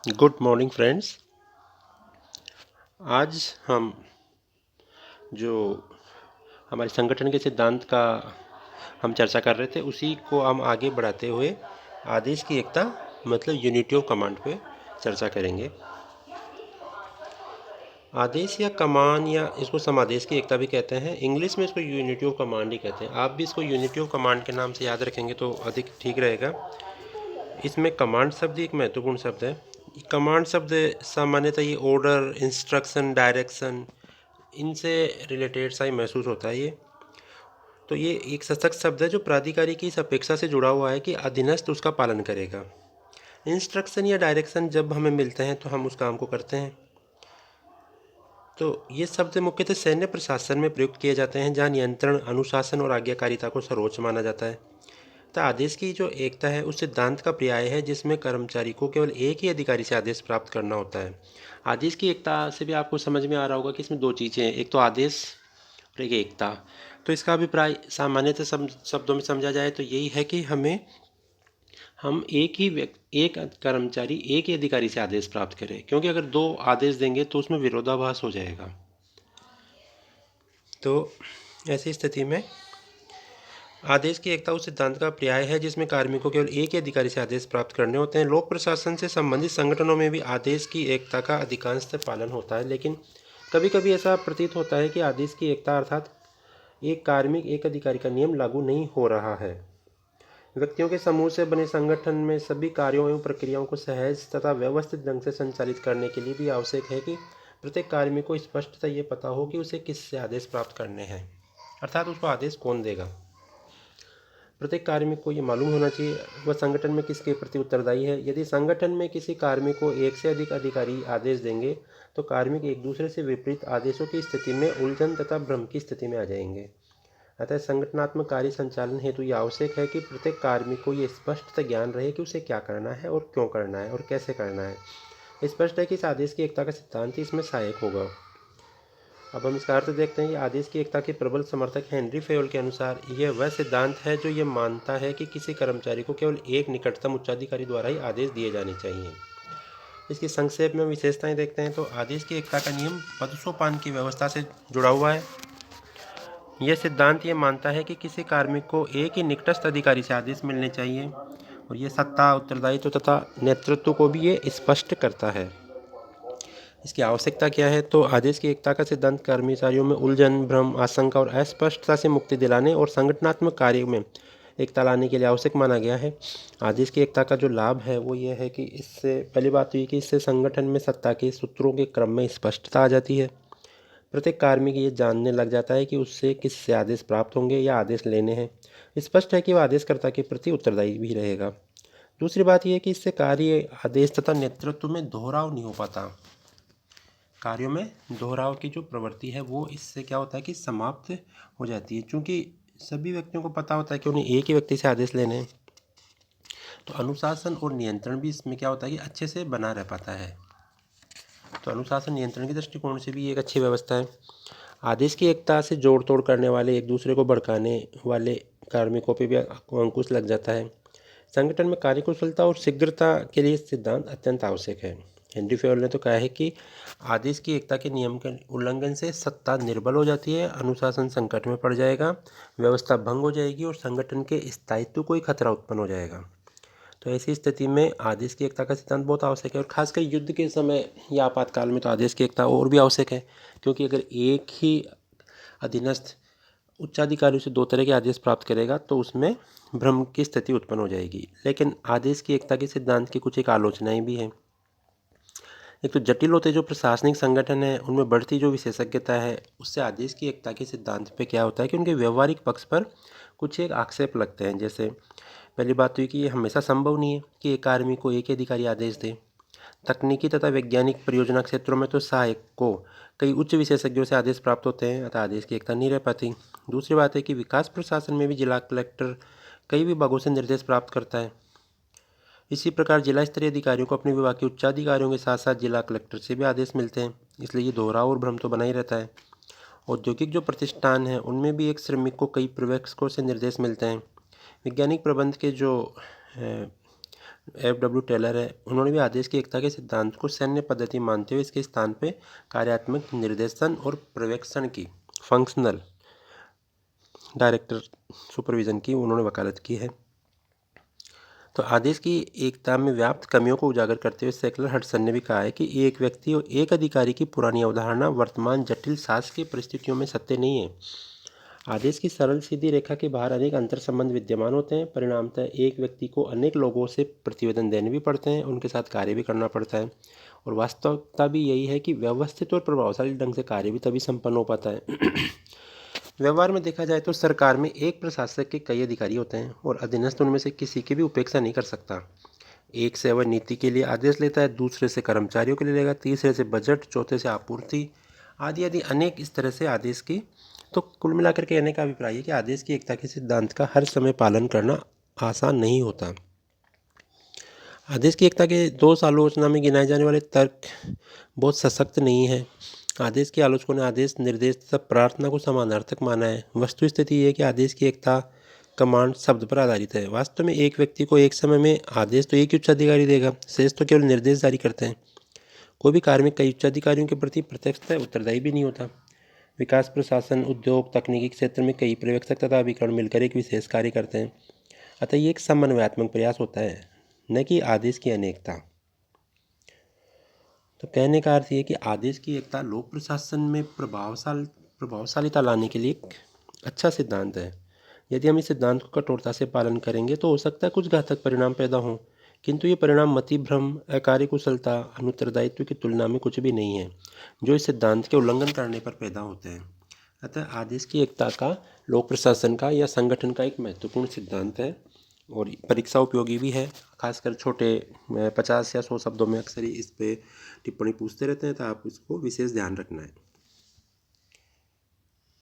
Good morning friends. आज हम जो हमारे संगठन के सिद्धांत का हम चर्चा कर रहे थे उसी को हम आगे बढ़ाते हुए आदेश की एकता मतलब यूनिटी ऑफ कमांड पे चर्चा करेंगे। आदेश या कमान या इसको समादेश की एकता भी कहते हैं। इंग्लिश में इसको यूनिटी ऑफ कमांड ही कहते हैं। आप भी इसको यूनिटी ऑफ कमांड के नाम से याद रखेंगे तो अधिक ठीक रहेगा। इसमें कमांड शब्द एक महत्वपूर्ण शब्द है। कमांड शब्द सामान्यतः ये ऑर्डर, इंस्ट्रक्शन, डायरेक्शन इनसे रिलेटेड सा ही महसूस होता है ये। तो ये एक सशक्त शब्द है जो प्राधिकारी की इस अपेक्षा से जुड़ा हुआ है कि अधीनस्थ उसका पालन करेगा। इंस्ट्रक्शन या डायरेक्शन जब हमें मिलते हैं तो हम उस काम को करते हैं। तो ये शब्द मुख्यतः सैन्य प्रशासन में प्रयुक्त किए जाते हैं जहाँ नियंत्रण, अनुशासन और आज्ञाकारिता को सर्वोच्च माना जाता है। तो आदेश की जो एकता है उस सिद्धांत का पर्याय है जिसमें कर्मचारी को केवल एक ही अधिकारी से आदेश प्राप्त करना होता है। आदेश की एकता से भी आपको समझ में आ रहा होगा कि इसमें दो चीज़ें हैं, एक तो आदेश और एक एकता। तो इसका अभिप्राय सामान्यतः शब्दों में समझा जाए तो यही है कि हम एक कर्मचारी एक ही अधिकारी से आदेश प्राप्त करें, क्योंकि अगर दो आदेश देंगे तो उसमें विरोधाभास हो जाएगा। तो ऐसी स्थिति में आदेश की एकता उस सिद्धांत का पर्याय है जिसमें कार्मिकों को केवल एक ही अधिकारी से आदेश प्राप्त करने होते हैं। लोक प्रशासन से संबंधित संगठनों में भी आदेश की एकता का अधिकांशतः पालन होता है, लेकिन कभी कभी ऐसा प्रतीत होता है कि आदेश की एकता अर्थात एक कार्मिक एक अधिकारी का नियम लागू नहीं हो रहा है। व्यक्तियों के समूह से बने संगठन में सभी कार्यों एवं प्रक्रियाओं को सहज तथा व्यवस्थित ढंग से संचालित करने के लिए भी आवश्यक है कि प्रत्येक कार्मिक को स्पष्टतः ये पता हो कि उसे किससे आदेश प्राप्त करने हैं, अर्थात उसको आदेश कौन देगा। प्रत्येक कार्मिक को ये मालूम होना चाहिए वह संगठन में किसके प्रति उत्तरदायी है। यदि संगठन में किसी कार्मिक को एक से अधिक अधिकारी आदेश देंगे तो कार्मिक एक दूसरे से विपरीत आदेशों की स्थिति में उलझन तथा भ्रम की स्थिति में आ जाएंगे। अतः संगठनात्मक कार्य संचालन हेतु यह आवश्यक है कि प्रत्येक कार्मिक को ये स्पष्ट ज्ञान रहे कि उसे क्या करना है और क्यों करना है और कैसे करना है। स्पष्ट है कि इस आदेश की एकता का सिद्धांत इसमें सहायक होगा। अब हम इसका अर्थ देखते हैं कि आदेश की एकता के प्रबल समर्थक हेनरी फेयोल के अनुसार यह वह सिद्धांत है जो ये मानता है कि किसी कर्मचारी को केवल एक निकटतम उच्चाधिकारी द्वारा ही आदेश दिए जाने चाहिए। इसकी संक्षेप में विशेषताएं देखते हैं तो आदेश की एकता का नियम पदसोपान की व्यवस्था से जुड़ा हुआ है। यह सिद्धांत ये मानता है कि किसी कार्मिक को एक ही निकटस्थ अधिकारी से आदेश मिलने चाहिए और ये सत्ता, उत्तरदायित्व तथा नेतृत्व को भी ये स्पष्ट करता है। इसकी आवश्यकता क्या है तो आदेश की एकता का सिद्धांत कर्मचारियों में उलझन, भ्रम, आशंका और अस्पष्टता से मुक्ति दिलाने और संगठनात्मक कार्य में एकता लाने के लिए आवश्यक माना गया है। आदेश की एकता का जो लाभ है वो ये है कि इससे पहली बात तो ये कि इससे संगठन में सत्ता के सूत्रों के क्रम में स्पष्टता आ जाती है। प्रत्येक कार्मिक ये जानने लग जाता है कि उससे किससे आदेश प्राप्त होंगे या आदेश लेने हैं। स्पष्ट है कि वह आदेशकर्ता के प्रति उत्तरदायी भी रहेगा। दूसरी बात यह है कि इससे कार्य, आदेश तथा नेतृत्व में दोहराव नहीं हो पाता। कार्यों में दोहराव की जो प्रवृत्ति है वो इससे क्या होता है कि समाप्त हो जाती है, क्योंकि सभी व्यक्तियों को पता होता है कि उन्हें एक ही व्यक्ति से आदेश लेने हैं। तो अनुशासन और नियंत्रण भी इसमें क्या होता है कि अच्छे से बना रह पाता है। तो अनुशासन नियंत्रण के दृष्टिकोण से भी एक अच्छी व्यवस्था है। आदेश की एकता से जोड़ तोड़ करने वाले, एक दूसरे को भड़काने वाले कार्मिकों पर भी अंकुश लग जाता है। संगठन में कार्यकुशलता और शीघ्रता के लिए सिद्धांत अत्यंत आवश्यक है। हेनरी फेयोल ने तो कहा है कि आदेश की एकता के नियम के उल्लंघन से सत्ता निर्बल हो जाती है, अनुशासन संकट में पड़ जाएगा, व्यवस्था भंग हो जाएगी और संगठन के स्थायित्व को ही खतरा उत्पन्न हो जाएगा। तो ऐसी स्थिति में आदेश की एकता का सिद्धांत बहुत आवश्यक है और खासकर युद्ध के समय या आपातकाल में तो आदेश की एकता और भी आवश्यक है, क्योंकि अगर एक ही अधीनस्थ उच्चाधिकारी से दो तरह के आदेश प्राप्त करेगा तो उसमें भ्रम की स्थिति उत्पन्न हो जाएगी। लेकिन आदेश की एकता के सिद्धांत की कुछ एक आलोचनाएं भी हैं। एक तो जटिल होते जो प्रशासनिक संगठन है उनमें बढ़ती जो विशेषज्ञता है उससे आदेश की एकता के सिद्धांत पे क्या होता है कि उनके व्यवहारिक पक्ष पर कुछ एक आक्षेप लगते हैं। जैसे पहली बात तो ये कि ये हमेशा संभव नहीं है कि एक आदमी को एक ही अधिकारी आदेश दे। तकनीकी तथा वैज्ञानिक परियोजना क्षेत्रों में तो सहायक को कई उच्च विशेषज्ञों से आदेश प्राप्त होते हैं, अतः आदेश की एकता नहीं रह पाती। दूसरी बात है कि विकास प्रशासन में भी जिला कलेक्टर कई विभागों से निर्देश प्राप्त करता है। इसी प्रकार जिला स्तरीय अधिकारियों को अपने विभाग के उच्चाधिकारियों के साथ साथ जिला कलेक्टर से भी आदेश मिलते हैं, इसलिए ये दोहराव और भ्रम तो बना ही रहता है। औद्योगिक जो प्रतिष्ठान हैं उनमें भी एक श्रमिक को कई पर्यवेक्षकों से निर्देश मिलते हैं। वैज्ञानिक प्रबंध के जो F.W. टेलर है, उन्होंने भी आदेश की एकता के सिद्धांत को सैन्य पद्धति मानते हुए इसके स्थान पे कार्यात्मक निर्देशन और पर्यवेक्षण की फंक्शनल डायरेक्टर सुपरविजन की उन्होंने वकालत की है। तो आदेश की एकता में व्याप्त कमियों को उजागर करते हुए सेकलर हडसन ने भी कहा है कि एक व्यक्ति और एक अधिकारी की पुरानी अवधारणा वर्तमान जटिल शासकीय परिस्थितियों में सत्य नहीं है। आदेश की सरल सीधी रेखा के बाहर अनेक अंतर संबंध विद्यमान होते हैं। परिणामतः एक व्यक्ति को अनेक लोगों से प्रतिवेदन देने भी पड़ते हैं, उनके साथ कार्य भी करना पड़ता है। और वास्तविकता भी यही है कि व्यवस्थित और प्रभावशाली ढंग से कार्य भी तभी संपन्न हो पाता है। व्यवहार में देखा जाए तो सरकार में एक प्रशासक के कई अधिकारी होते हैं और अधीनस्थ उनमें से किसी की भी उपेक्षा नहीं कर सकता। एक से वह नीति के लिए आदेश लेता है, दूसरे से कर्मचारियों के लिए लेगा, तीसरे से बजट, चौथे से आपूर्ति आदि आदि अनेक इस तरह से आदेश की। तो कुल मिलाकर के कहने का अभिप्राय है कि आदेश की एकता के सिद्धांत का हर समय पालन करना आसान नहीं होता। आदेश की एकता के दोष आलोचना में गिनाए जाने वाले तर्क बहुत सशक्त नहीं है। आदेश के आलोचकों ने आदेश, निर्देश तथा प्रार्थना को समानार्थक माना है। वस्तु स्थिति यह है कि आदेश की एकता कमांड शब्द पर आधारित है। वास्तव में एक व्यक्ति को एक समय में आदेश तो एक ही उच्चाधिकारी देगा, शेष तो केवल निर्देश जारी करते हैं। कोई भी कार्य में कई उच्चाधिकारियों के प्रति प्रत्यक्षतः उत्तरदायी भी नहीं होता। विकास, प्रशासन, उद्योग, तकनीकी क्षेत्र में कई पर्यवेक्षक तथा अभिकरण मिलकर एक विशेष कार्य करते हैं। अतः ये एक समन्वयात्मक प्रयास होता है, न कि आदेश की अनेकता। तो कहने का अर्थ ये है कि आदेश की एकता लोक प्रशासन में प्रभावशालीता लाने के लिए एक अच्छा सिद्धांत है। यदि हम इस सिद्धांत को कठोरता से पालन करेंगे तो हो सकता है कुछ घातक परिणाम पैदा हों, किंतु ये परिणाम मतिभ्रम, अकार्यकुशलता, अनुत्तरदायित्व की तुलना में कुछ भी नहीं है, जो इस सिद्धांत के उल्लंघन करने पर पैदा होते हैं। अतः आदेश की एकता का लोक प्रशासन का या संगठन का एक महत्वपूर्ण सिद्धांत है और परीक्षा उपयोगी भी है। खासकर छोटे 50 या 100 शब्दों में अक्सर ही इस पे टिप्पणी पूछते रहते हैं, तो आप इसको विशेष ध्यान रखना है।